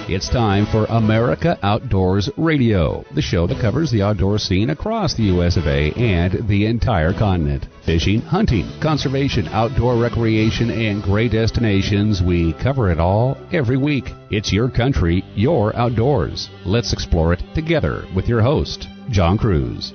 It's time for America Outdoors Radio, the show that covers the outdoor scene across the U.S. of A. and the entire continent. Fishing, hunting, conservation, outdoor recreation, and great destinations. We cover it all every week. It's your country, your outdoors. Let's explore it together with your host, John Kruse.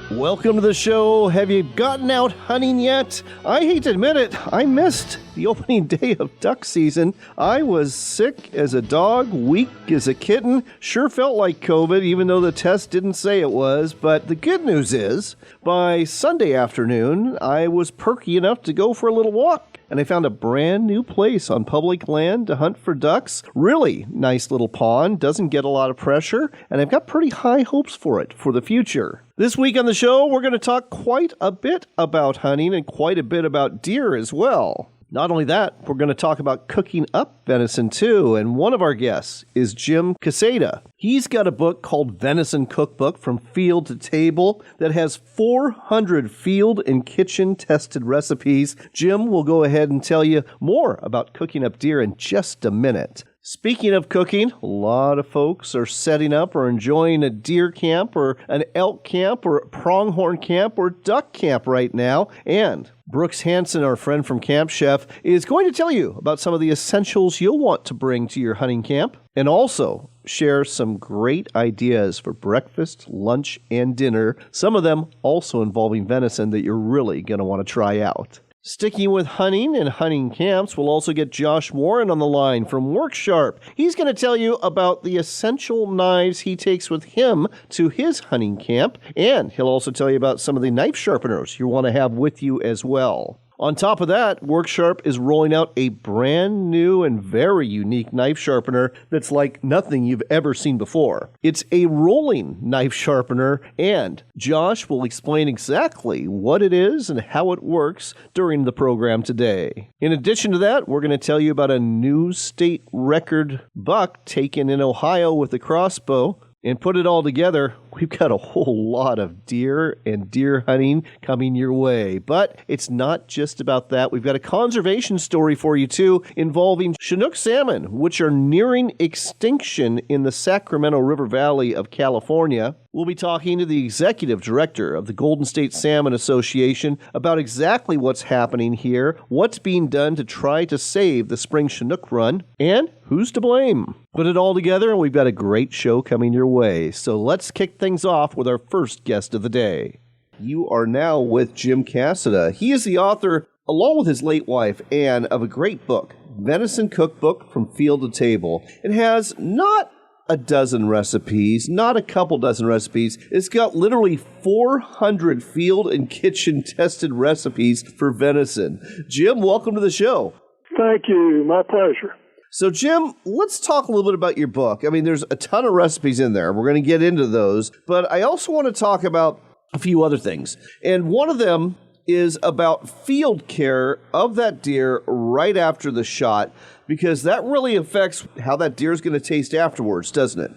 Welcome to the show. Have you gotten out hunting yet? I hate to admit it, I missed the opening day of duck season. I was sick as a dog, weak as a kitten. Sure felt like COVID, even though the test didn't say it was. But the good news is, by Sunday afternoon, I was perky enough to go for a little walk. And I found a brand new place on public land to hunt for ducks. Really nice little pond, doesn't get a lot of pressure, and I've got pretty high hopes for it for the future. This week on the show, we're going to talk quite a bit about hunting and quite a bit about deer as well. Not only that, we're going to talk about cooking up venison too, and one of our guests is Jim Casada. He's got a book called Venison Cook Book, From Field to Table, that has 400 field and kitchen tested recipes. Jim will go ahead and tell you more about cooking up deer in just a minute. Speaking of cooking, a lot of folks are setting up or enjoying a deer camp or an elk camp or a pronghorn camp or duck camp right now. And Brooks Hansen, our friend from Camp Chef, is going to tell you about some of the essentials you'll want to bring to your hunting camp and also share some great ideas for breakfast, lunch, and dinner, some of them also involving venison that you're really going to want to try out. Sticking with hunting and hunting camps, we'll also get Josh Warren on the line from WorkSharp. He's going to tell you about the essential knives he takes with him to his hunting camp, and he'll also tell you about some of the knife sharpeners you want to have with you as well. On top of that, WorkSharp is rolling out a brand new and very unique knife sharpener that's like nothing you've ever seen before. It's a rolling knife sharpener, and Josh will explain exactly what it is and how it works during the program today. In addition to that, we're going to tell you about a new state record buck taken in Ohio with a crossbow. And put it all together, we've got a whole lot of deer and deer hunting coming your way. But it's not just about that. We've got a conservation story for you, too, involving Chinook salmon, which are nearing extinction in the Sacramento River Valley of California. We'll be talking to the executive director of the Golden State Salmon Association about exactly what's happening here, what's being done to try to save the spring Chinook run, and who's to blame. Put it all together, and we've got a great show coming your way. So let's kick things off with our first guest of the day. You are now with Jim Casada. He is the author, along with his late wife, Ann, of a great book, Venison Cook Book, From Field to Table. It has not a dozen recipes, not a couple dozen recipes. It's got literally 400 field and kitchen tested recipes for venison. Jim, welcome to the show. Thank you. My pleasure. So, Jim, let's talk a little bit about your book. I mean, there's a ton of recipes in there. We're going to get into those. But I also want to talk about a few other things. And one of them is about field care of that deer right after the shot, because that really affects how that deer is going to taste afterwards, doesn't it?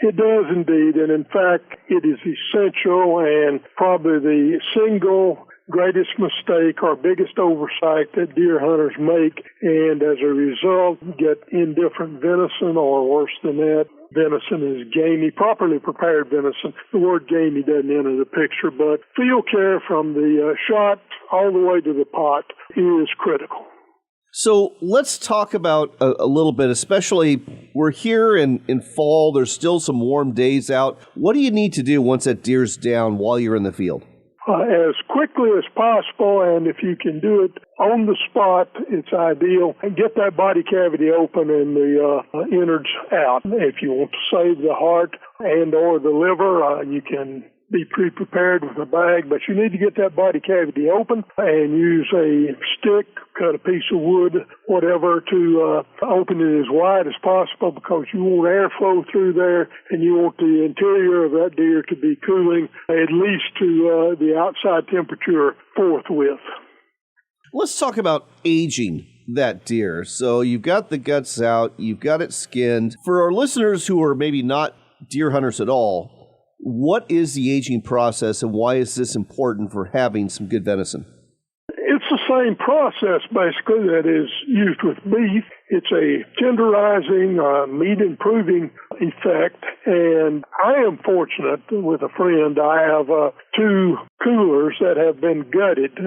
It does indeed. And in fact, it is essential and probably the single greatest mistake or biggest oversight that deer hunters make, and as a result get indifferent venison, or worse than that, venison is gamey, properly prepared venison. The word gamey doesn't enter the picture, but field care from the shot all the way to the pot is critical. So let's talk about a little bit, especially we're here in fall, there's still some warm days out. What do you need to do once that deer's down while you're in the field? As quickly as possible, and if you can do it on the spot, it's ideal. And get that body cavity open and the innards out. If you want to save the heart and or the liver, you can be pre-prepared with a bag, but you need to get that body cavity open and use a stick, cut a piece of wood, whatever, to open it as wide as possible, because you want airflow through there and you want the interior of that deer to be cooling at least to the outside temperature forthwith. Let's talk about aging that deer. So you've got the guts out, you've got it skinned. For our listeners who are maybe not deer hunters at all, what is the aging process and why is this important for having some good venison? It's the same process, basically, that is used with beef. It's a tenderizing, meat-improving effect, and I am fortunate with a friend. I have 2 coolers that have been gutted,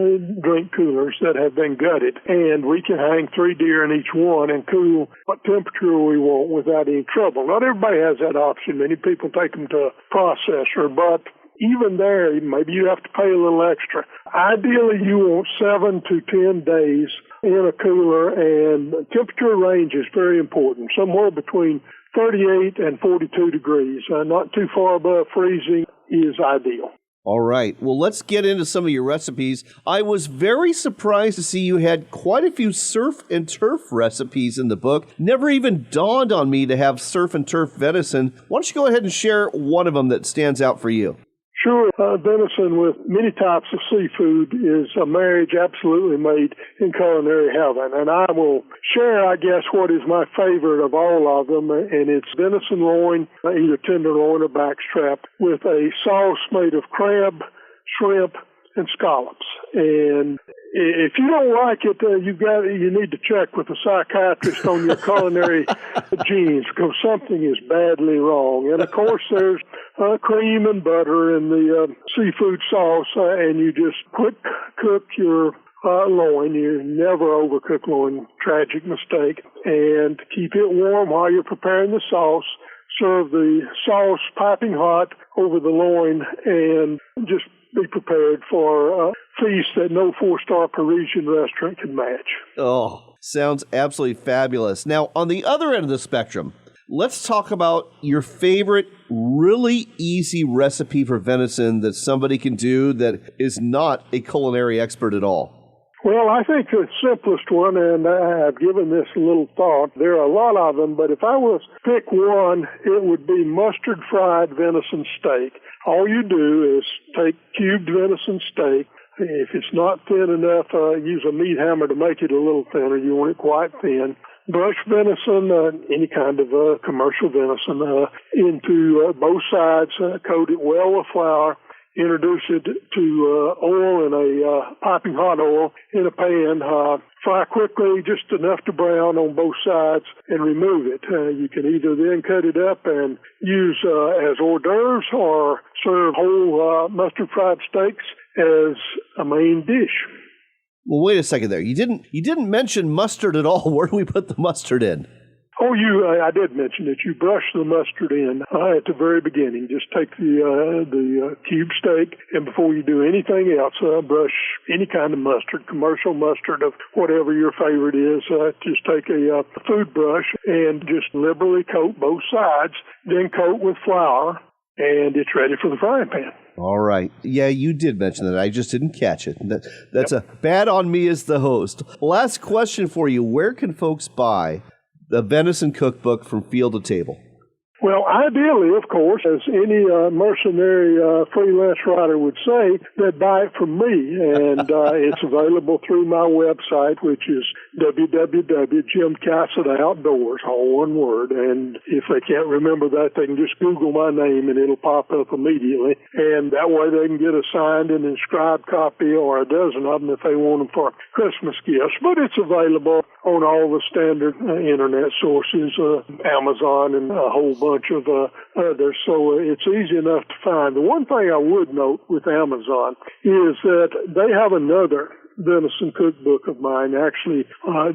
drink coolers that have been gutted, and we can hang 3 deer in each one and cool what temperature we want without any trouble. Not everybody has that option. Many people take them to a processor, but even there, maybe you have to pay a little extra. Ideally, you want 7 to 10 days in a cooler, and temperature range is very important, somewhere between 38 and 42 degrees. Not too far above freezing is ideal. All right. Well, let's get into some of your recipes. I was very surprised to see you had quite a few surf and turf recipes in the book. Never even dawned on me to have surf and turf venison. Why don't you go ahead and share one of them that stands out for you? Sure. Venison with many types of seafood is a marriage absolutely made in culinary heaven. And I will share, I guess, what is my favorite of all of them, and it's venison loin, either tenderloin or backstrap, with a sauce made of crab, shrimp, and scallops. And if you don't like it, you need to check with a psychiatrist on your culinary genes, because something is badly wrong. And of course, there's cream and butter in the seafood sauce, and you just quick cook your loin. You never overcook loin, tragic mistake, and keep it warm while you're preparing the sauce. Serve the sauce piping hot over the loin, and just be prepared for a feast that no 4-star Parisian restaurant can match. Oh, sounds absolutely fabulous. Now, on the other end of the spectrum, let's talk about your favorite really easy recipe for venison that somebody can do that is not a culinary expert at all. Well, I think the simplest one, and I've given this a little thought, there are a lot of them, but if I was to pick one, it would be mustard fried venison steak. All you do is take cubed venison steak. If it's not thin enough, use a meat hammer to make it a little thinner. You want it quite thin. Brush venison, any kind of commercial venison, into both sides, coat it well with flour. Introduce it to oil in a piping hot oil in a pan. Fry quickly, just enough to brown on both sides, and remove it. You can either then cut it up and use as hors d'oeuvres, or serve whole mustard fried steaks as a main dish. Well, wait a second there. You didn't mention mustard at all. Where do we put the mustard in? Oh, I did mention that you brush the mustard in at the very beginning. Just take the cube steak, and before you do anything else, brush any kind of mustard, commercial mustard of whatever your favorite is. Just take a food brush and just liberally coat both sides, then coat with flour, and it's ready for the frying pan. All right. Yeah, you did mention that. I just didn't catch it. That's a bad on me as the host. Last question for you. Where can folks buy the Venison Cook Book from Field to Table? Well, ideally, of course, as any mercenary freelance writer would say, that buy it from me. And it's available through my website, which is www.jimcassadaoutdoors, all one word. And if they can't remember that, they can just Google my name and it'll pop up immediately. And that way they can get a signed and inscribed copy, or a dozen of them if they want them for Christmas gifts. But it's available on all the standard internet sources, Amazon and a whole bunch of others, so it's easy enough to find. The one thing I would note with Amazon is that they have another Venison Cookbook of mine. Actually,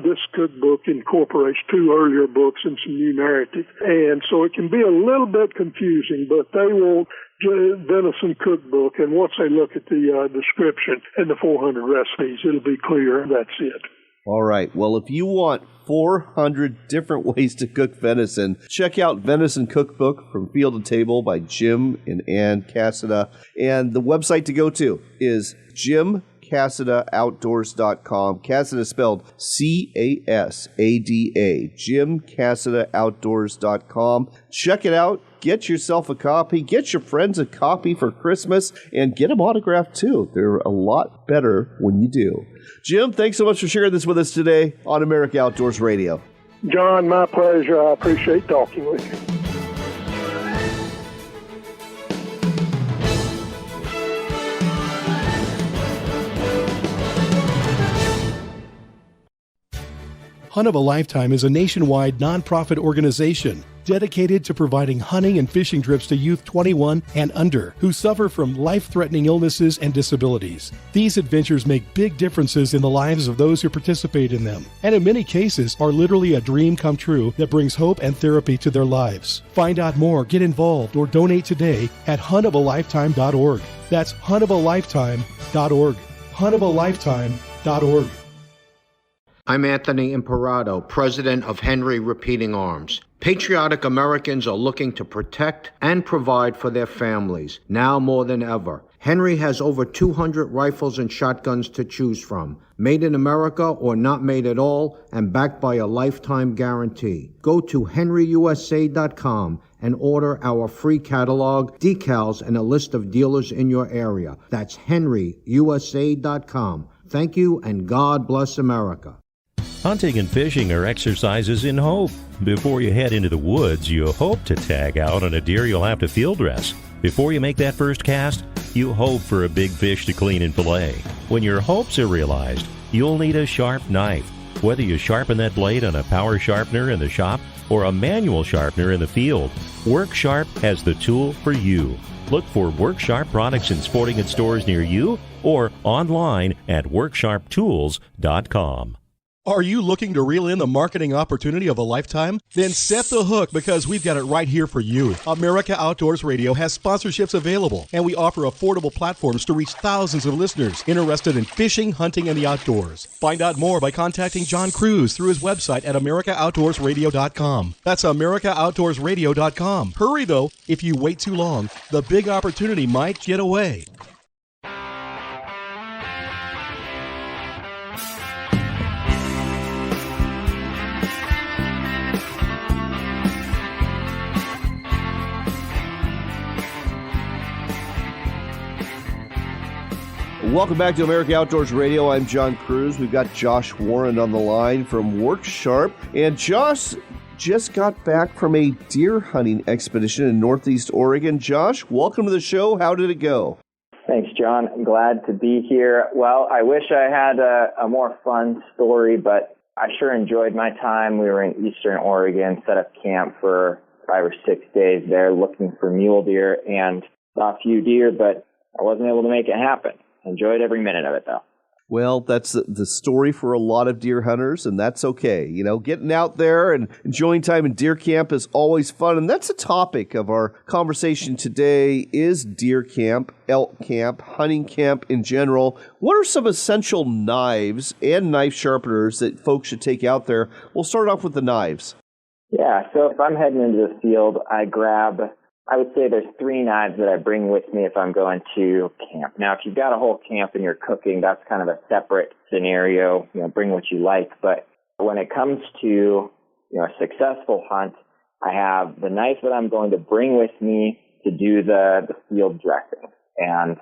this cookbook incorporates 2 earlier books and some new narrative, and so it can be a little bit confusing, but they will Venison Cookbook, and once they look at the description and the 400 recipes, it'll be clear that's it. All right. Well, if you want 400 different ways to cook venison, check out Venison Cookbook from Field to Table by Jim and Ann Casada. And the website to go to is JimCasadaOutdoors.com. Casada spelled C-A-S-A-D-A. JimCasadaOutdoors.com. Check it out. Get yourself a copy. Get your friends a copy for Christmas, and get them autographed too. They're a lot better when you do. Jim, thanks so much for sharing this with us today on America Outdoors Radio. John, my pleasure. I appreciate talking with you. Hunt of a Lifetime is a nationwide nonprofit organization dedicated to providing hunting and fishing trips to youth 21 and under who suffer from life-threatening illnesses and disabilities. These adventures make big differences in the lives of those who participate in them, and in many cases are literally a dream come true that brings hope and therapy to their lives. Find out more, get involved, or donate today at huntofalifetime.org. That's huntofalifetime.org. huntofalifetime.org. I'm Anthony Imperato, president of Henry Repeating Arms. Patriotic Americans are looking to protect and provide for their families, now more than ever. Henry has over 200 rifles and shotguns to choose from, made in America or not made at all, and backed by a lifetime guarantee. Go to henryusa.com and order our free catalog, decals, and a list of dealers in your area. That's henryusa.com. Thank you, and God bless America. Hunting and fishing are exercises in hope. Before you head into the woods, you hope to tag out on a deer you'll have to field dress. Before you make that first cast, you hope for a big fish to clean and fillet. When your hopes are realized, you'll need a sharp knife. Whether you sharpen that blade on a power sharpener in the shop or a manual sharpener in the field, WorkSharp has the tool for you. Look for WorkSharp products in sporting goods stores near you or online at WorkSharpTools.com. Are you looking to reel in the marketing opportunity of a lifetime? Then set the hook, because we've got it right here for you. America Outdoors Radio has sponsorships available, and we offer affordable platforms to reach thousands of listeners interested in fishing, hunting, and the outdoors. Find out more by contacting John Kruse through his website at AmericaOutdoorsRadio.com. That's AmericaOutdoorsRadio.com. Hurry, though. If you wait too long, the big opportunity might get away. Welcome back to America Outdoors Radio. I'm John Kruse. We've got Josh Warren on the line from WorkSharp. And Josh just got back from a deer hunting expedition in Northeast Oregon. Josh, welcome to the show. How did it go? Thanks, John. I'm glad to be here. Well, I wish I had a more fun story, but I sure enjoyed my time. We were in Eastern Oregon, set up camp for 5 or 6 days there looking for mule deer, and saw a few deer, but I wasn't able to make it happen. Enjoyed every minute of it, though. Well, that's the story for a lot of deer hunters, and that's okay. You know, getting out there and enjoying time in deer camp is always fun, and that's the topic of our conversation today is deer camp, elk camp, hunting camp in general. What are some essential knives and knife sharpeners that folks should take out there? We'll start off with the knives. Yeah, so if I'm heading into the field, I would say there's 3 knives that I bring with me if I'm going to camp. Now, if you've got a whole camp and you're cooking, that's kind of a separate scenario. You know, bring what you like. But when it comes to, a successful hunt, I have the knife that I'm going to bring with me to do the field dressing. And,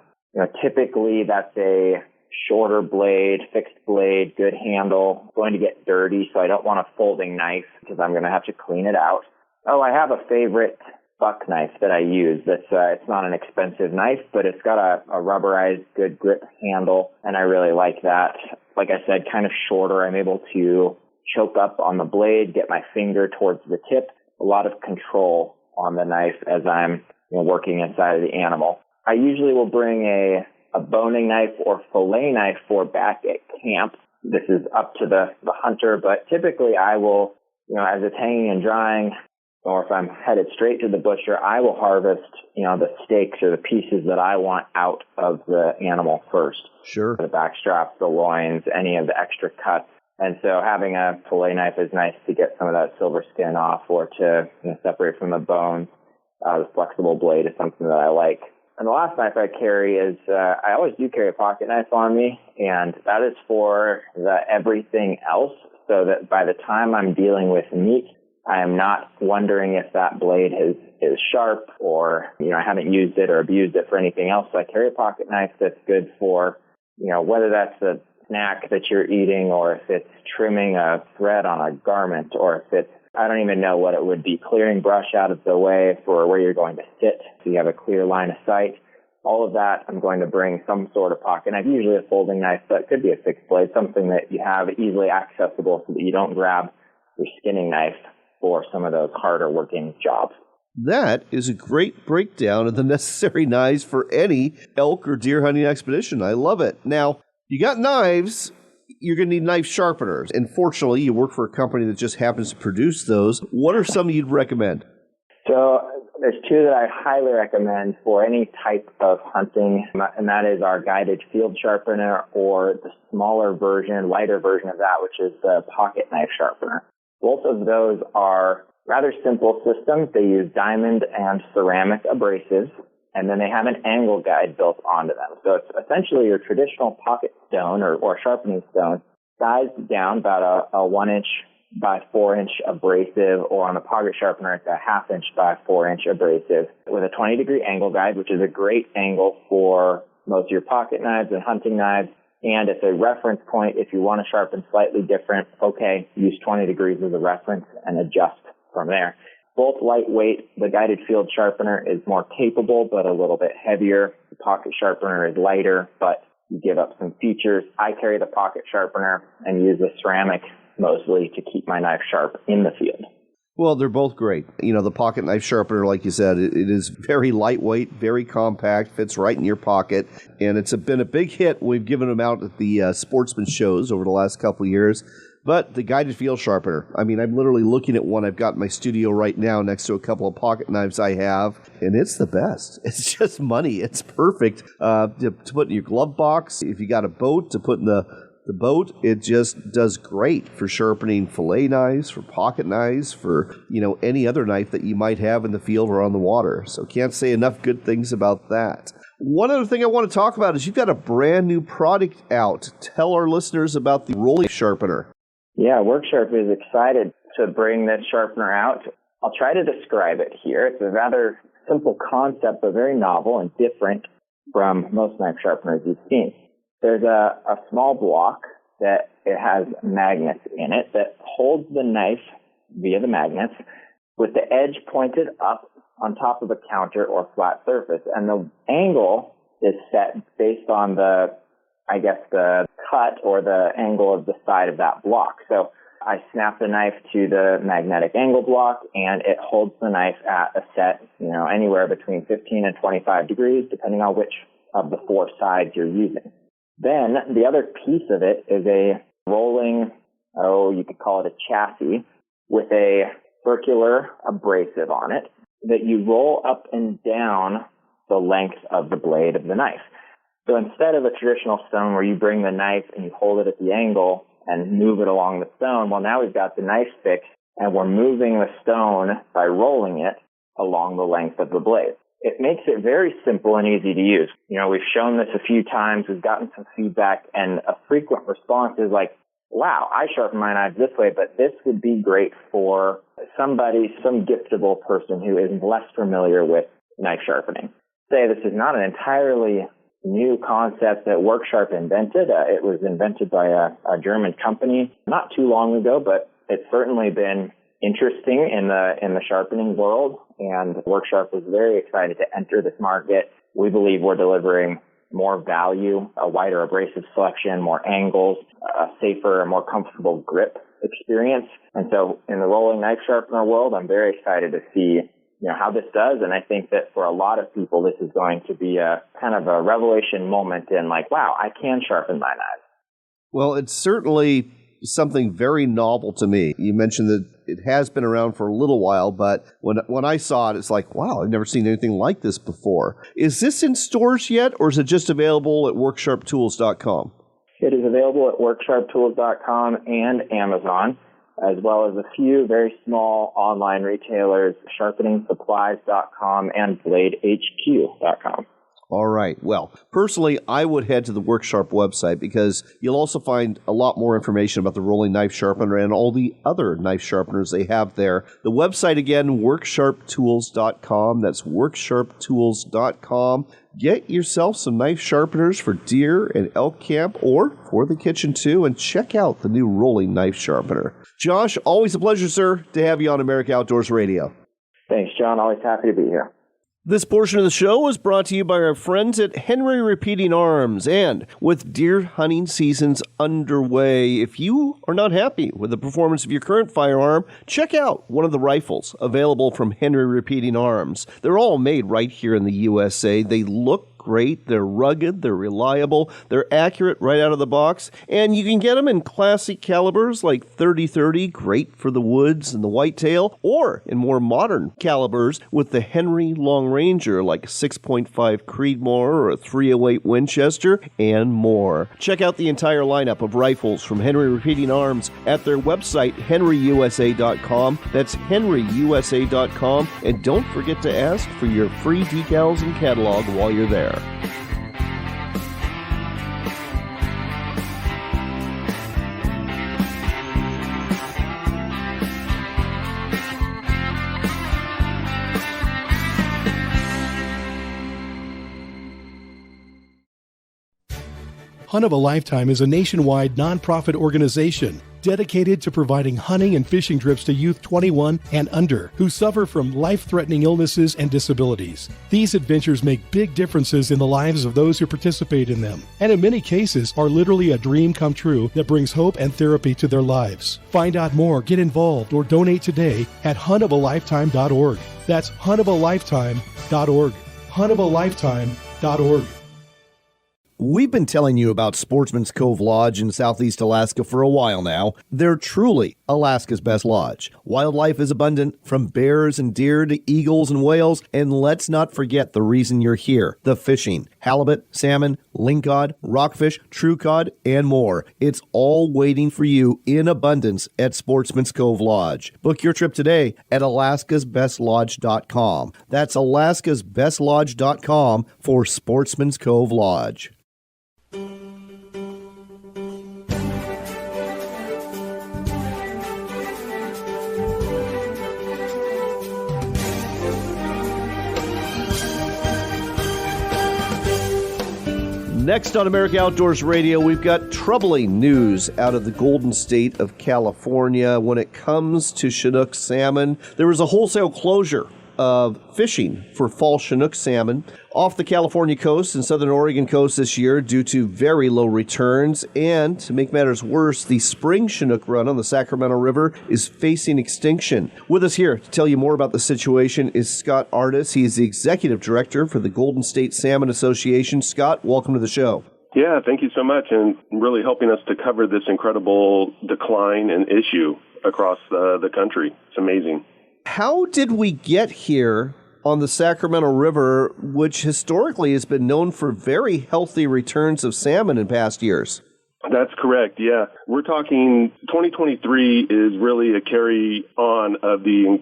typically that's a shorter blade, fixed blade, good handle. It's going to get dirty, so I don't want a folding knife because I'm going to have to clean it out. Oh, I have a favorite buck knife that I use. It's not an expensive knife, but it's got a rubberized, good grip handle, and I really like that. Like I said, kind of shorter. I'm able to choke up on the blade, get my finger towards the tip. A lot of control on the knife as I'm working inside of the animal. I usually will bring a boning knife or fillet knife for back at camp. This is up to the hunter, but typically I will, as it's hanging and drying, or if I'm headed straight to the butcher, I will harvest, the steaks or the pieces that I want out of the animal first. Sure. The back straps, the loins, any of the extra cuts. And so having a fillet knife is nice to get some of that silver skin off or to separate from the bones. The flexible blade is something that I like. And the last knife I carry is, I always do carry a pocket knife on me, and that is for the everything else, so that by the time I'm dealing with meat, I am not wondering if that blade is sharp or, I haven't used it or abused it for anything else. So I carry a pocket knife that's good for, whether that's a snack that you're eating or if it's trimming a thread on a garment or if it's, I don't even know what it would be, clearing brush out of the way for where you're going to sit so you have a clear line of sight. all of that, I'm going to bring some sort of pocket knife, usually a folding knife, but it could be a fixed blade, something that you have easily accessible so that you don't grab your skinning knife for some of those harder working jobs. That is a great breakdown of the necessary knives for any elk or deer hunting expedition. I love it. Now, you got knives, you're going to need knife sharpeners. And fortunately, you work for a company that just happens to produce those. What are some you'd recommend? So there's two that I highly recommend for any type of hunting, and that is our guided field sharpener or the smaller version, lighter version of that, which is the pocket knife sharpener. Both of those are rather simple systems. They use diamond and ceramic abrasives, and then they have an angle guide built onto them. So it's essentially your traditional pocket stone or sharpening stone, sized down about a 1-inch by 4-inch abrasive, or on the pocket sharpener, it's a 1/2-inch by 4-inch abrasive with a 20-degree angle guide, which is a great angle for most of your pocket knives and hunting knives. And it's a reference point. If you want to sharpen slightly different, okay, use 20 degrees as a reference and adjust from there. Both lightweight. The guided field sharpener is more capable, but a little bit heavier. The pocket sharpener is lighter, but you give up some features. I carry the pocket sharpener and use the ceramic mostly to keep my knife sharp in the field. Well, they're both great. You know, the pocket knife sharpener, like you said, it is very lightweight, very compact, fits right in your pocket, and it's been a big hit. We've given them out at the sportsman shows over the last couple of years. But the guided field sharpener, I mean, I'm literally looking at one I've got in my studio right now next to a couple of pocket knives I have, and it's the best. It's just money. It's perfect to put in your glove box. If you got a boat, to put in the boat, it just does great for sharpening fillet knives, for pocket knives, for, you know, any other knife that you might have in the field or on the water. So can't say enough good things about that. One other thing I want to talk about is you've got a brand new product out. Tell our listeners about the rolling sharpener. Yeah, WorkSharp is excited to bring this sharpener out. I'll try to describe it here. It's a rather simple concept, but very novel and different from most knife sharpeners you've seen. There's a small block that it has magnets in it that holds the knife via the magnets with the edge pointed up on top of a counter or flat surface. And the angle is set based on the cut or the angle of the side of that block. So I snap the knife to the magnetic angle block, and it holds the knife at a set, anywhere between 15 and 25 degrees, depending on which of the 4 sides you're using. Then the other piece of it is a rolling, you could call it a chassis, with a circular abrasive on it that you roll up and down the length of the blade of the knife. So instead of a traditional stone where you bring the knife and you hold it at the angle and move it along the stone, well, now we've got the knife fixed and we're moving the stone by rolling it along the length of the blade. It makes it very simple and easy to use. We've shown this a few times. We've gotten some feedback, and a frequent response is like, wow, I sharpen my knives this way, but this would be great for some giftable person who is less familiar with knife sharpening. This is not an entirely new concept that WorkSharp invented. It was invented by a German company not too long ago, but it's certainly been interesting in the sharpening world, and WorkSharp was very excited to enter this market. We believe we're delivering more value, a wider abrasive selection, more angles, a safer, more comfortable grip experience. And so in the rolling knife sharpener world, I'm very excited to see how this does. And I think that for a lot of people, this is going to be a kind of a revelation moment in like, wow, I can sharpen my knives. Well, it's certainly something very novel to me. You mentioned that it has been around for a little while, but when I saw it, it's like, wow, I've never seen anything like this before. Is this in stores yet, or is it just available at WorkSharpTools.com? It is available at WorkSharpTools.com and Amazon, as well as a few very small online retailers, SharpeningSupplies.com and BladeHQ.com. All right. Well, personally, I would head to the WorkSharp website because you'll also find a lot more information about the rolling knife sharpener and all the other knife sharpeners they have there. The website, again, WorkSharpTools.com. That's WorkSharpTools.com. Get yourself some knife sharpeners for deer and elk camp or for the kitchen, too, and check out the new rolling knife sharpener. Josh, always a pleasure, sir, to have you on America Outdoors Radio. Thanks, John. Always happy to be here. This portion of the show is brought to you by our friends at Henry Repeating Arms. And with deer hunting seasons underway, if you are not happy with the performance of your current firearm, check out one of the rifles available from Henry Repeating Arms. They're all made right here in the USA. They look great, they're rugged, they're reliable, they're accurate right out of the box, and you can get them in classic calibers like .30-30, great for the woods and the whitetail, or in more modern calibers with the Henry Long Ranger like a 6.5 Creedmoor or a .308 Winchester, and more. Check out the entire lineup of rifles from Henry Repeating Arms at their website, henryusa.com. That's henryusa.com, and don't forget to ask for your free decals and catalog while you're there. Hunt of a Lifetime is a nationwide nonprofit organization dedicated to providing hunting and fishing trips to youth 21 and under who suffer from life-threatening illnesses and disabilities. These adventures make big differences in the lives of those who participate in them, and in many cases are literally a dream come true that brings hope and therapy to their lives. Find out more, get involved, or donate today at huntofalifetime.org. That's huntofalifetime.org. huntofalifetime.org. We've been telling you about Sportsman's Cove Lodge in Southeast Alaska for a while now. They're truly Alaska's best lodge. Wildlife is abundant, from bears and deer to eagles and whales, and let's not forget the reason you're here, the fishing. Halibut, salmon, lingcod, rockfish, true cod, and more. It's all waiting for you in abundance at Sportsman's Cove Lodge. Book your trip today at alaskasbestlodge.com. That's alaskasbestlodge.com for Sportsman's Cove Lodge. Next on America Outdoors Radio, we've got troubling news out of the Golden State of California when it comes to Chinook salmon. There was a wholesale closure of fishing for fall Chinook salmon off the California coast and southern Oregon coast this year due to very low returns. And to make matters worse, the spring Chinook run on the Sacramento River is facing extinction. With us here to tell you more about the situation is Scott Artis. He is the executive director for the Golden State Salmon Association. Scott, welcome to the show. Yeah, thank you so much, and really helping us to cover this incredible decline and issue across the country. It's amazing. How did we get here on the Sacramento River, which historically has been known for very healthy returns of salmon in past years? That's correct, yeah. We're talking 2023 is really a carry on of the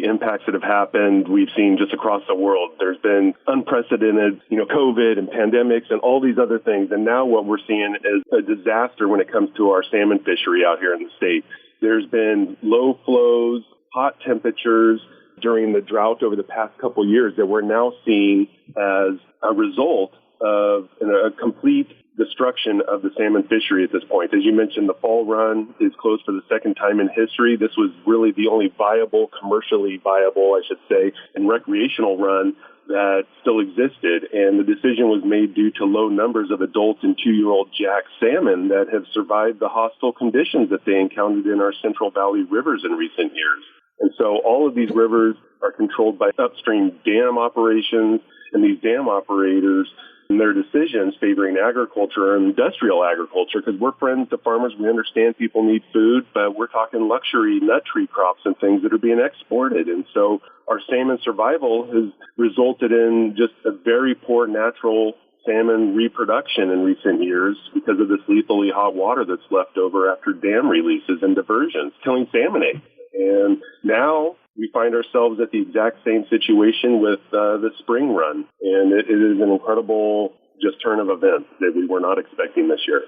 impacts that have happened we've seen just across the world. There's been unprecedented, COVID and pandemics and all these other things. And now what we're seeing is a disaster when it comes to our salmon fishery out here in the state. There's been low flows, hot temperatures during the drought over the past couple of years that we're now seeing as a result of a complete destruction of the salmon fishery at this point. As you mentioned, the fall run is closed for the second time in history. This was really the only commercially viable, I should say, and recreational run that still existed. And the decision was made due to low numbers of adults and 2-year-old jack salmon that have survived the hostile conditions that they encountered in our Central Valley rivers in recent years. And so all of these rivers are controlled by upstream dam operations, and these dam operators and their decisions favoring agriculture and industrial agriculture, because we're friends to farmers. We understand people need food, but we're talking luxury nut tree crops and things that are being exported. And so our salmon survival has resulted in just a very poor natural salmon reproduction in recent years because of this lethally hot water that's left over after dam releases and diversions, killing salmon eggs. And now we find ourselves at the exact same situation with the spring run. And it is an incredible turn of events that we were not expecting this year.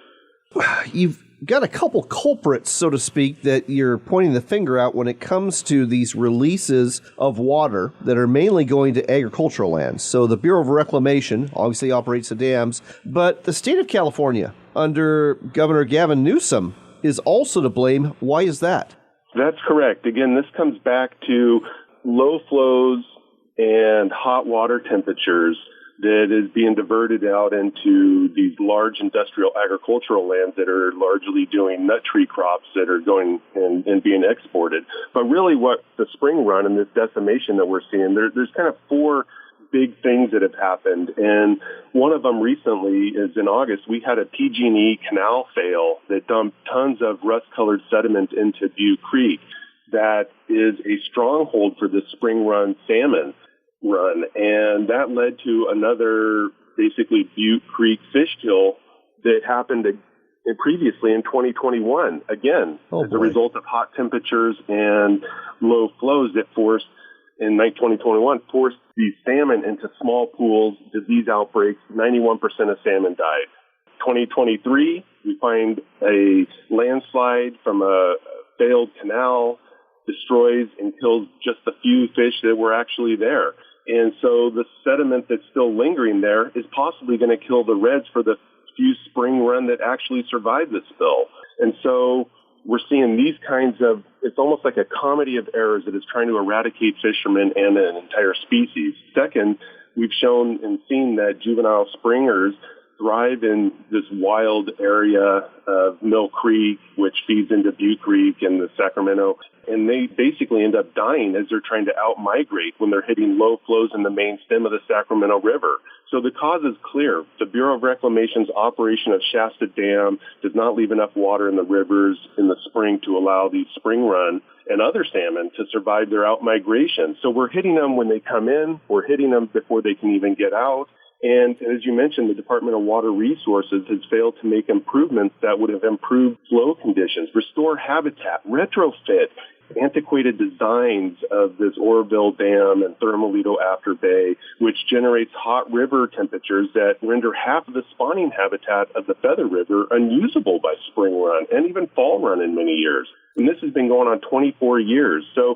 You've got a couple culprits, so to speak, that you're pointing the finger at when it comes to these releases of water that are mainly going to agricultural lands. So the Bureau of Reclamation obviously operates the dams, but the state of California under Governor Gavin Newsom is also to blame. Why is that? That's correct. Again, this comes back to low flows and hot water temperatures that is being diverted out into these large industrial agricultural lands that are largely doing nut tree crops that are going and being exported. But really what the spring run and this decimation that we're seeing, there's kind of four big things that have happened. And one of them recently is in August, we had a PG&E canal fail that dumped tons of rust-colored sediment into Butte Creek. That is a stronghold for the spring run salmon run. And that led to another basically Butte Creek fish kill that happened previously in 2021, again, as a result of hot temperatures and low flows that forced, in 2021, forced these salmon into small pools, disease outbreaks. 91% of salmon died. 2023, we find a landslide from a failed canal, destroys and kills just a few fish that were actually there. And so the sediment that's still lingering there is possibly going to kill the reds for the few spring run that actually survived the spill. And so we're seeing these kinds of, it's almost like a comedy of errors that is trying to eradicate fishermen and an entire species. Second, we've shown and seen that juvenile springers thrive in this wild area of Mill Creek, which feeds into Butte Creek and the Sacramento, and they basically end up dying as they're trying to out-migrate when they're hitting low flows in the main stem of the Sacramento River. So the cause is clear. The Bureau of Reclamation's operation of Shasta Dam does not leave enough water in the rivers in the spring to allow these spring run and other salmon to survive their out-migration. So we're hitting them when they come in. We're hitting them before they can even get out. And as you mentioned, the Department of Water Resources has failed to make improvements that would have improved flow conditions, restore habitat, retrofit antiquated designs of this Oroville Dam and Thermalito After Bay, which generates hot river temperatures that render half of the spawning habitat of the Feather River unusable by spring run and even fall run in many years. And this has been going on 24 years. So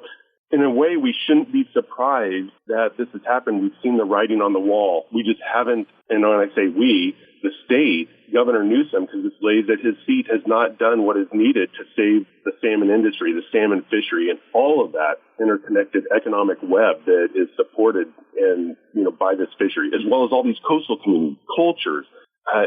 in a way, we shouldn't be surprised that this has happened. We've seen the writing on the wall. We just haven't, and when I say we, the state, Governor Newsom, because it's lays at his feet, has not done what is needed to save the salmon industry, the salmon fishery, and all of that interconnected economic web that is supported and, by this fishery, as well as all these coastal community cultures.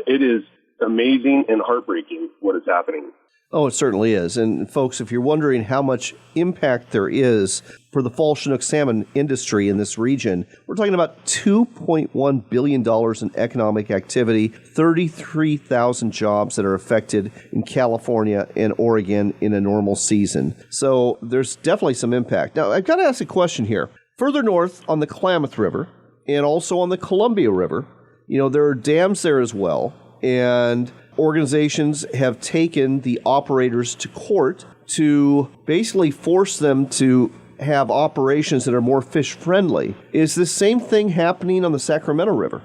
It is amazing and heartbreaking what is happening. Oh, it certainly is. And folks, if you're wondering how much impact there is for the fall Chinook salmon industry in this region, we're talking about $2.1 billion in economic activity, 33,000 jobs that are affected in California and Oregon in a normal season. So there's definitely some impact. Now, I've got to ask a question here. Further north on the Klamath River and also on the Columbia River, there are dams there as well. And organizations have taken the operators to court to basically force them to have operations that are more fish-friendly. Is the same thing happening on the Sacramento River?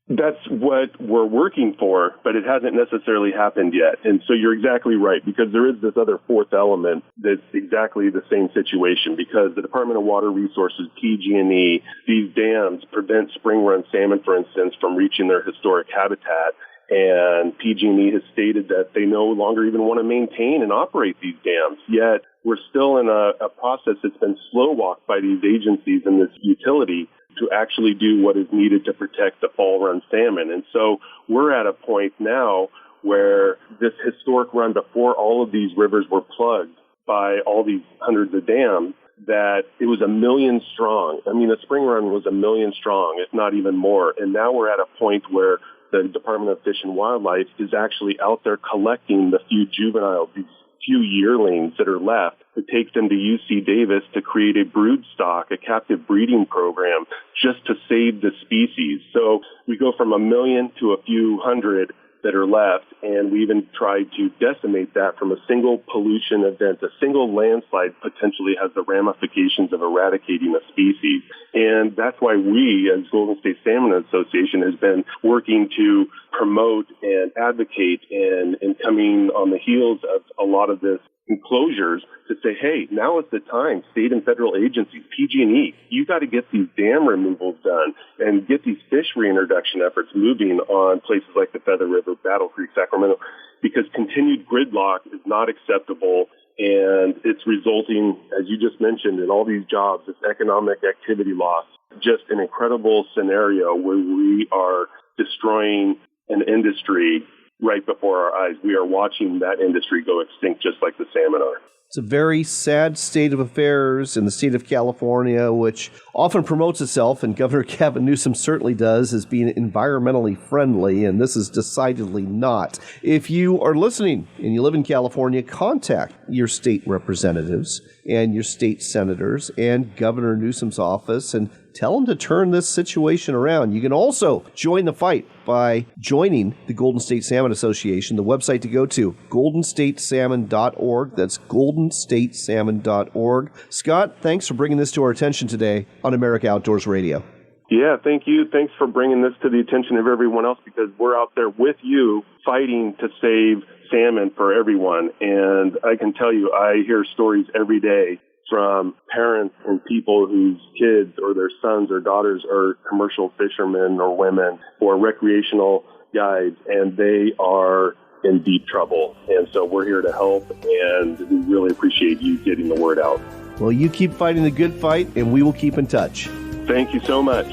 That's what we're working for, but it hasn't necessarily happened yet. And so you're exactly right, because there is this other fourth element that's exactly the same situation, because the Department of Water Resources, PG&E, these dams prevent spring-run salmon, for instance, from reaching their historic habitat. And PG&E has stated that they no longer even want to maintain and operate these dams. Yet we're still in a process that's been slow-walked by these agencies and this utility to actually do what is needed to protect the fall-run salmon. And so we're at a point now where this historic run before all of these rivers were plugged by all these hundreds of dams, that it was 1 million strong. I mean, the spring run was 1 million strong, if not even more. And now we're at a point where the Department of Fish and Wildlife is actually out there collecting the few juveniles, these few yearlings that are left, to take them to UC Davis to create a brood stock, a captive breeding program, just to save the species. So we go from 1 million to a few hundred that are left, and we even tried to decimate that from a single pollution event. A single landslide potentially has the ramifications of eradicating a species. And that's why we, as Golden State Salmon Association, has been working to promote and advocate and coming on the heels of a lot of this enclosures to say, hey, now is the time, state and federal agencies, PG&E, you got to get these dam removals done and get these fish reintroduction efforts moving on places like the Feather River, Battle Creek, Sacramento, because continued gridlock is not acceptable. And it's resulting, as you just mentioned, in all these jobs, this economic activity loss. Just an incredible scenario where we are destroying an industry right before our eyes. We are watching that industry go extinct just like the salmon are. It's a very sad state of affairs in the state of California, which often promotes itself, and Governor Gavin Newsom certainly does, as being environmentally friendly, and this is decidedly not. If you are listening and you live in California, contact your state representatives and your state senators and Governor Newsom's office and tell them to turn this situation around. You can also join the fight by joining the Golden State Salmon Association. The website to go to, goldenstatesalmon.org. That's goldenstatesalmon.org. Scott, thanks for bringing this to our attention today on America Outdoors Radio. Yeah, thank you. Thanks for bringing this to the attention of everyone else, because we're out there with you fighting to save salmon for everyone. And I can tell you, I hear stories every day from parents and people whose kids or their sons or daughters are commercial fishermen or women or recreational guides, and they are in deep trouble. And so we're here to help, and we really appreciate you getting the word out. Well, you keep fighting the good fight, and we will keep in touch. Thank you so much.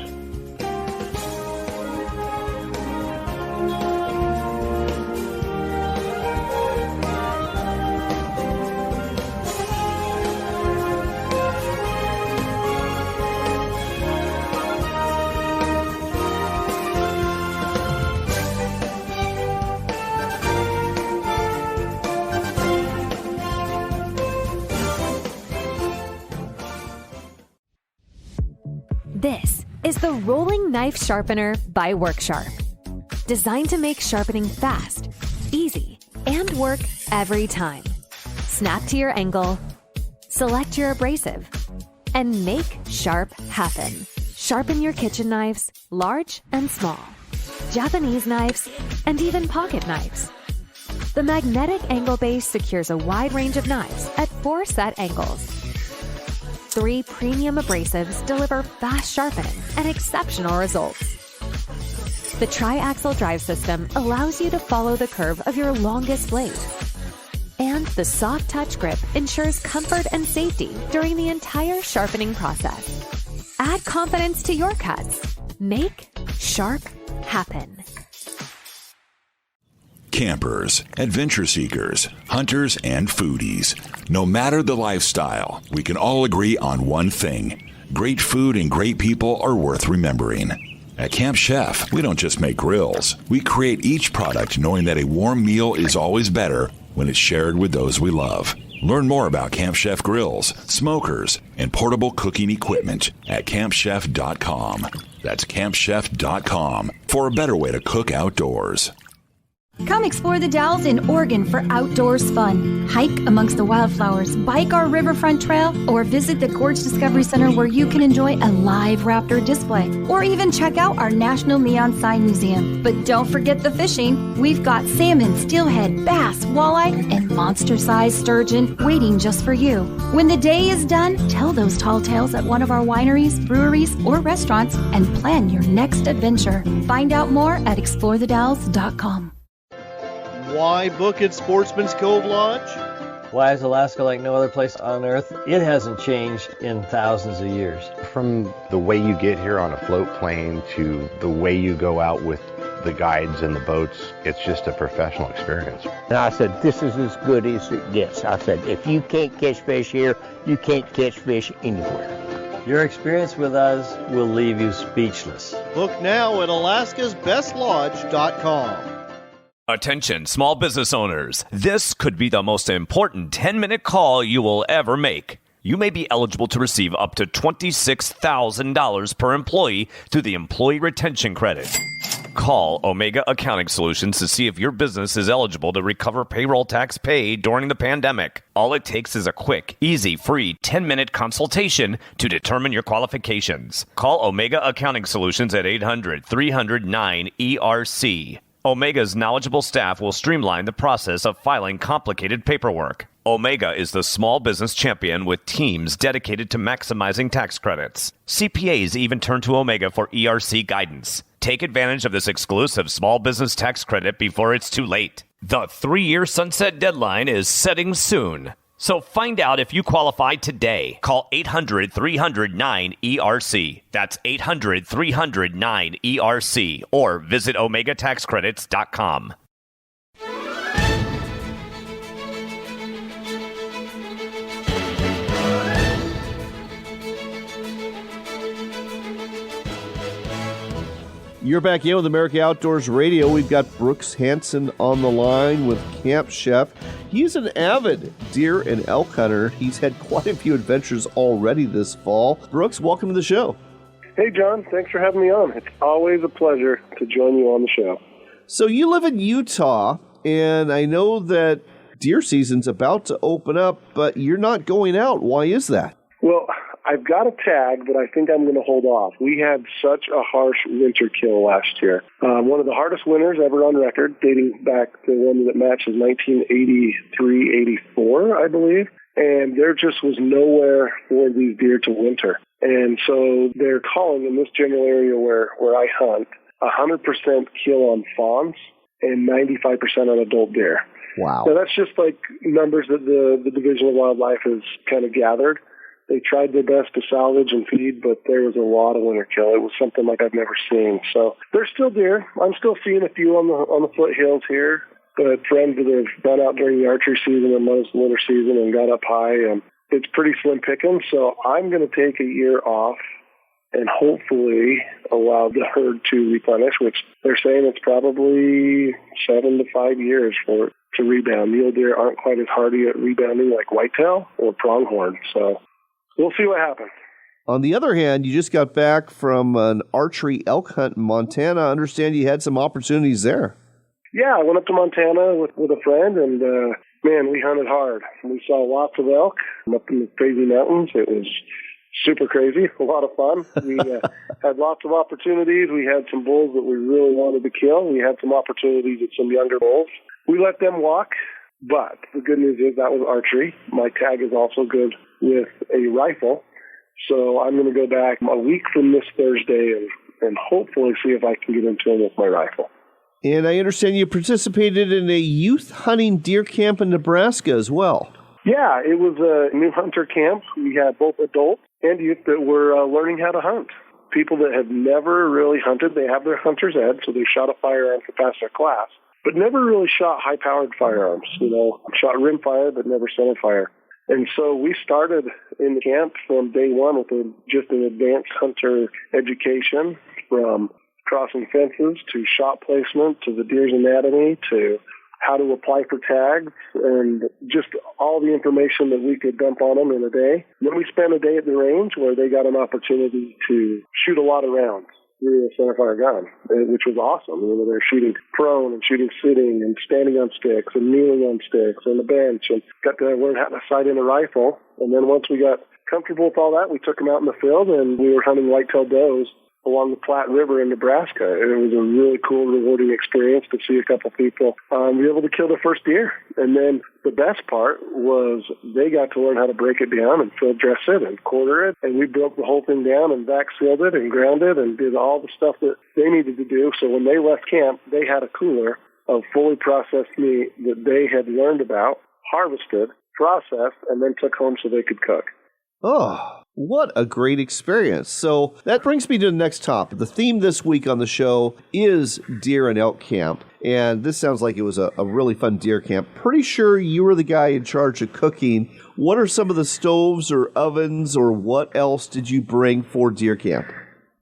This is the Rolling Knife Sharpener by WorkSharp. Designed to make sharpening fast, easy, and work every time. Snap to your angle, select your abrasive, and make sharp happen. Sharpen your kitchen knives, large and small, Japanese knives, and even pocket knives. The magnetic angle base secures a wide range of knives at 4 set angles. 3 premium abrasives deliver fast sharpening and exceptional results. The tri-axle drive system allows you to follow the curve of your longest blade. And the soft touch grip ensures comfort and safety during the entire sharpening process. Add confidence to your cuts. Make sharp happen. Campers, adventure seekers, hunters, and foodies. No matter the lifestyle, we can all agree on one thing. Great food and great people are worth remembering. At Camp Chef, we don't just make grills. We create each product knowing that a warm meal is always better when it's shared with those we love. Learn more about Camp Chef grills, smokers, and portable cooking equipment at campchef.com. That's campchef.com for a better way to cook outdoors. Come explore the Dalles in Oregon for outdoors fun. Hike amongst the wildflowers, bike our riverfront trail, or visit the Gorge Discovery Center where you can enjoy a live raptor display, or even check out our National Neon Sign Museum. But don't forget the fishing. We've got salmon, steelhead, bass, walleye, and monster-sized sturgeon waiting just for you. When the day is done, tell those tall tales at one of our wineries, breweries, or restaurants and plan your next adventure. Find out more at explorethedalles.com. Why book at Sportsman's Cove Lodge? Why is Alaska like no other place on Earth? It hasn't changed in thousands of years. From the way you get here on a float plane to the way you go out with the guides and the boats, it's just a professional experience. And I said, this is as good as it gets. I said, if you can't catch fish here, you can't catch fish anywhere. Your experience with us will leave you speechless. Book now at alaskasbestlodge.com. Attention, small business owners. This could be the most important 10-minute call you will ever make. You may be eligible to receive up to $26,000 per employee through the Employee Retention Credit. Call Omega Accounting Solutions to see if your business is eligible to recover payroll tax paid during the pandemic. All it takes is a quick, easy, free 10-minute consultation to determine your qualifications. Call Omega Accounting Solutions at 800-309-ERC. Omega's knowledgeable staff will streamline the process of filing complicated paperwork. Omega is the small business champion with teams dedicated to maximizing tax credits. CPAs even turn to Omega for ERC guidance. Take advantage of this exclusive small business tax credit before it's too late. The 3-year sunset deadline is setting soon. So find out if you qualify today. Call 800-300-9ERC. That's 800-300-9ERC. Or visit OmegaTaxCredits.com. You're back in with America Outdoors Radio. We've got Brooks Hansen on the line with Camp Chef. He's an avid deer and elk hunter. He's had quite a few adventures already this fall. Brooks, welcome to the show. Hey, John. Thanks for having me on. It's always a pleasure to join you on the show. So you live in Utah, and I know that deer season's about to open up, but you're not going out. Why is that? Well, I've got a tag, but I think I'm going to hold off. We had such a harsh winter kill last year. One of the hardest winters ever on record, dating back to one that matches 1983-84, I believe. And there just was nowhere for these deer to winter. And so they're calling in this general area where I hunt 100% kill on fawns and 95% on adult deer. Wow. So that's just like numbers that the Division of Wildlife has kind of gathered. They tried their best to salvage and feed, but there was a lot of winter kill. It was something like I've never seen. So there's still deer. I'm still seeing a few on the foothills here. But friends that have gone out during the archery season and most of the winter season and got up high, it's pretty slim picking. So I'm going to take a year off and hopefully allow the herd to replenish, which they're saying it's probably 7 to 5 years for it to rebound. Mule deer aren't quite as hardy at rebounding like whitetail or pronghorn. So we'll see what happens. On the other hand, you just got back from an archery elk hunt in Montana. I understand you had some opportunities there. Yeah, I went up to Montana with a friend, and man, we hunted hard. We saw lots of elk up in the crazy mountains. It was super crazy, a lot of fun. We had lots of opportunities. We had some bulls that we really wanted to kill. We had some opportunities at some younger bulls. We let them walk, but the good news is that was archery. My tag is also good with a rifle. So I'm going to go back a week from this Thursday and hopefully see if I can get into it with my rifle. And I understand you participated in a youth hunting deer camp in Nebraska as well. Yeah, it was a new hunter camp. We had both adults and youth that were learning how to hunt. People that have never really hunted, they have their hunter's ed, so they shot a firearm to pass their class, but never really shot high-powered firearms. Shot rimfire, but never centerfire. And so we started in the camp from day one with just an advanced hunter education, from crossing fences to shot placement to the deer's anatomy to how to apply for tags and just all the information that we could dump on them in a day. Then we spent a day at the range where they got an opportunity to shoot a lot of rounds through a centerfire gun, which was awesome. They're shooting prone and shooting sitting and standing on sticks and kneeling on sticks on the bench, and got to learn how to sight in a rifle. And then once we got comfortable with all that, we took them out in the field and we were hunting whitetail does along the Platte River in Nebraska. And it was a really cool, rewarding experience to see a couple people be able to kill their first deer. And then the best part was they got to learn how to break it down and field dress it and quarter it. And we broke the whole thing down and vac sealed it and ground it and did all the stuff that they needed to do. So when they left camp, they had a cooler of fully processed meat that they had learned about, harvested, processed, and then took home so they could cook. Oh, what a great experience. So that brings me to the next topic. The theme this week on the show is deer and elk camp. And this sounds like it was a really fun deer camp. Pretty sure you were the guy in charge of cooking. What are some of the stoves or ovens or what else did you bring for deer camp?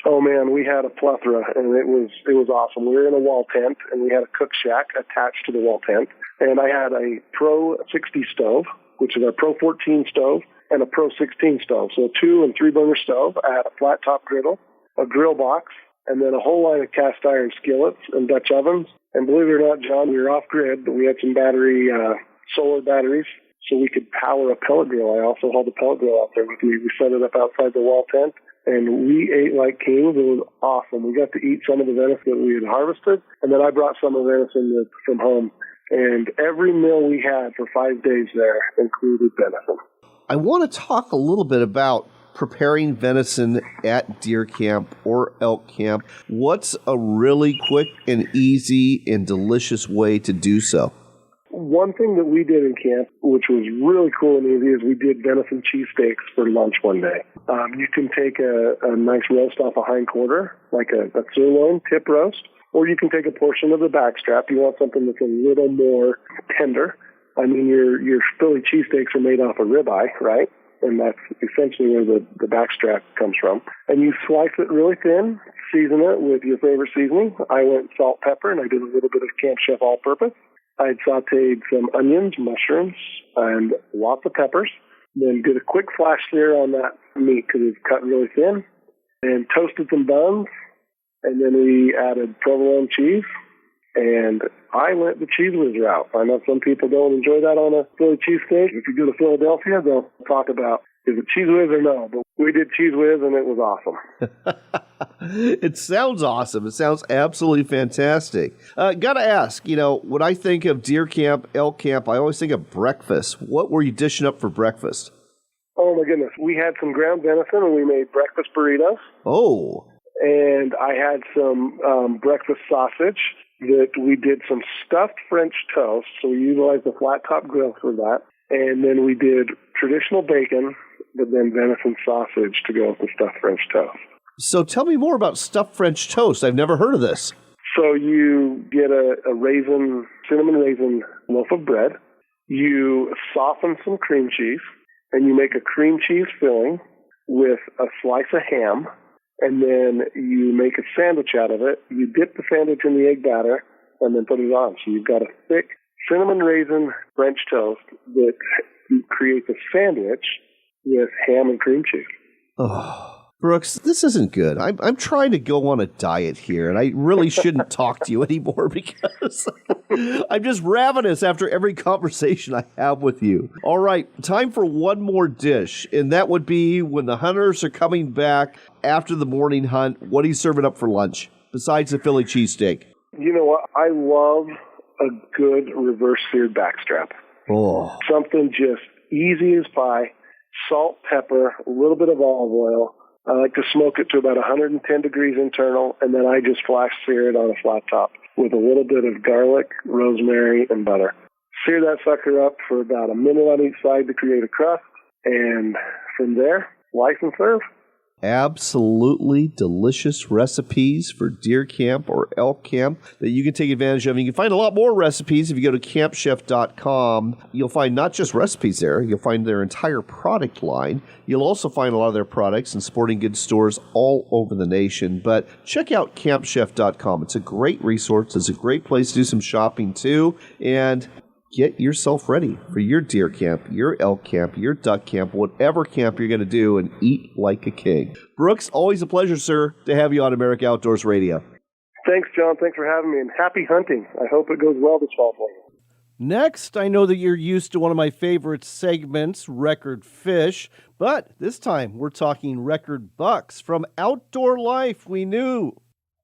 Oh man, we had a plethora and it was awesome. We were in a wall tent and we had a cook shack attached to the wall tent. And I had a Pro 60 stove, which is our Pro 14 stove, and a Pro 16 stove. So a 2 and 3 burner stove. I had a flat top griddle, a grill box, and then a whole line of cast iron skillets and Dutch ovens. And believe it or not, John, we were off grid, but we had some solar batteries so we could power a pellet grill. I also hauled the pellet grill out there with me. We set it up outside the wall tent and we ate like kings. It was awesome. We got to eat some of the venison that we had harvested, and then I brought some of the venison from home. And every meal we had for 5 days there included venison. I want to talk a little bit about preparing venison at deer camp or elk camp. What's a really quick and easy and delicious way to do so? one thing that we did in camp, which was really cool and easy, is we did venison cheesesteaks for lunch one day. You can take a nice roast off a hind quarter, like a sirloin tip roast, or you can take a portion of the backstrap. You want something that's a little more tender. I mean, your Philly cheesesteaks are made off of ribeye, right? And that's essentially where the backstrap comes from. And you slice it really thin, season it with your favorite seasoning. I went salt, pepper, and I did a little bit of Camp Chef all-purpose. I'd sauteed some onions, mushrooms, and lots of peppers. Then did a quick flash sear on that meat because it's cut really thin. And toasted some buns. And then we added provolone cheese. And I went the Cheese Whiz route. I know some people don't enjoy that on a Philly cheesesteak. If you go to Philadelphia, they'll talk about, is it Cheese Whiz or no? But we did Cheese Whiz, and it was awesome. It sounds awesome. It sounds absolutely fantastic. Gotta ask, when I think of deer camp, elk camp, I always think of breakfast. What were you dishing up for breakfast? Oh, my goodness. We had some ground venison, and we made breakfast burritos. Oh. And I had some breakfast sausage. That we did some stuffed French toast, so we utilized the flat top grill for that. And then we did traditional bacon, but then venison sausage to go with the stuffed French toast. So tell me more about stuffed French toast. I've never heard of this. So you get a cinnamon raisin loaf of bread. You soften some cream cheese, and you make a cream cheese filling with a slice of ham. And then you make a sandwich out of it. You dip the sandwich in the egg batter and then put it on. So you've got a thick cinnamon raisin French toast that creates a sandwich with ham and cream cheese. Oh, Brooks, this isn't good. I'm trying to go on a diet here, and I really shouldn't talk to you anymore because I'm just ravenous after every conversation I have with you. All right, time for one more dish, and that would be when the hunters are coming back after the morning hunt. What are you serving up for lunch besides the Philly cheesesteak? You know what? I love a good reverse seared backstrap. Oh. Something just easy as pie, salt, pepper, a little bit of olive oil. I like to smoke it to about 110 degrees internal, and then I just flash sear it on a flat top with a little bit of garlic, rosemary, and butter. Sear that sucker up for about a minute on each side to create a crust, and from there, slice and serve. Absolutely delicious recipes for deer camp or elk camp that you can take advantage of. And you can find a lot more recipes if you go to campchef.com. You'll find not just recipes there, you'll find their entire product line. You'll also find a lot of their products in sporting goods stores all over the nation. But check out campchef.com. It's a great resource. It's a great place to do some shopping too. And get yourself ready for your deer camp, your elk camp, your duck camp, whatever camp you're going to do, and eat like a king. Brooks, always a pleasure, sir, to have you on America Outdoors Radio. Thanks, John. Thanks for having me, and happy hunting. I hope it goes well this fall for you. Next, I know that you're used to one of my favorite segments, Record Fish, but this time we're talking record bucks from Outdoor Life.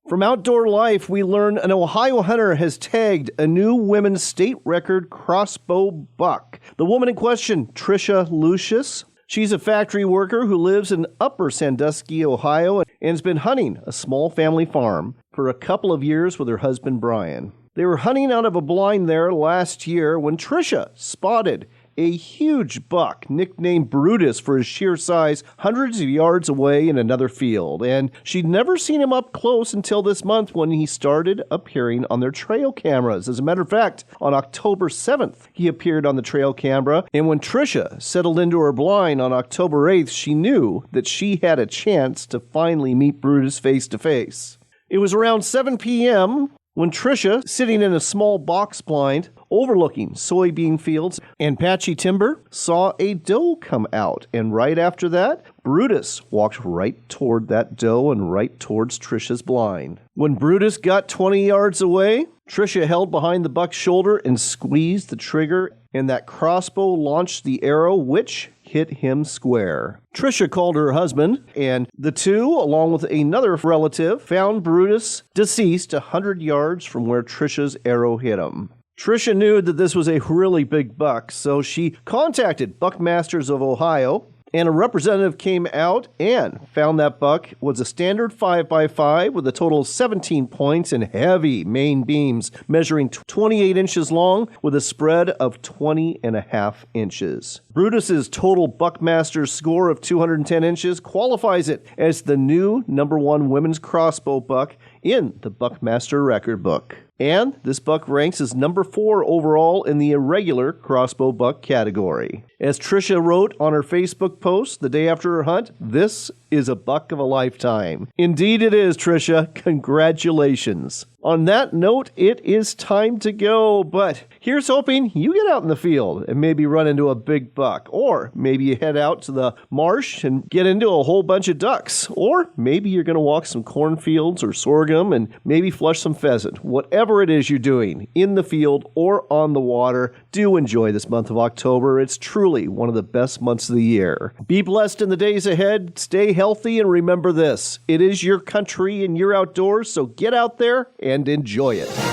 From Outdoor Life, we learn an Ohio hunter has tagged a new women's state record crossbow buck. The woman in question, Tricia Lucius. She's a factory worker who lives in Upper Sandusky, Ohio, and has been hunting a small family farm for a couple of years with her husband, Brian. They were hunting out of a blind there last year when Tricia spotted a huge buck nicknamed Brutus for his sheer size hundreds of yards away in another field, and she'd never seen him up close until this month when he started appearing on their trail cameras. As a matter of fact, on October 7th, he appeared on the trail camera, and when Tricia settled into her blind on October 8th, she knew that she had a chance to finally meet Brutus face to face. It was around 7 p.m. when Tricia, sitting in a small box blind overlooking soybean fields and patchy timber, saw a doe come out. And right after that, Brutus walked right toward that doe and right towards Tricia's blind. When Brutus got 20 yards away, Tricia held behind the buck's shoulder and squeezed the trigger, and that crossbow launched the arrow, which hit him square. Tricia called her husband, and the two, along with another relative, found Brutus deceased 100 yards from where Tricia's arrow hit him. Tricia knew that this was a really big buck, so she contacted Buckmasters of Ohio, And a representative came out and found that buck was a standard 5x5 with a total of 17 points and heavy main beams measuring 28 inches long with a spread of 20.5 inches. Brutus's total Buckmaster score of 210 inches qualifies it as the new #1 women's crossbow buck in the Buckmaster record book. And this buck ranks as #4 overall in the irregular crossbow buck category. As Tricia wrote on her Facebook post the day after her hunt, this is a buck of a lifetime. Indeed it is, Tricia. Congratulations. On that note, it is time to go, but here's hoping you get out in the field and maybe run into a big buck, or maybe you head out to the marsh and get into a whole bunch of ducks, or maybe you're going to walk some cornfields or sorghum and maybe flush some pheasant. Whatever it is you're doing, in the field or on the water, do enjoy this month of October. It's truly one of the best months of the year. Be blessed in the days ahead, stay healthy, and remember this, it is your country and your outdoors, so get out there and enjoy it.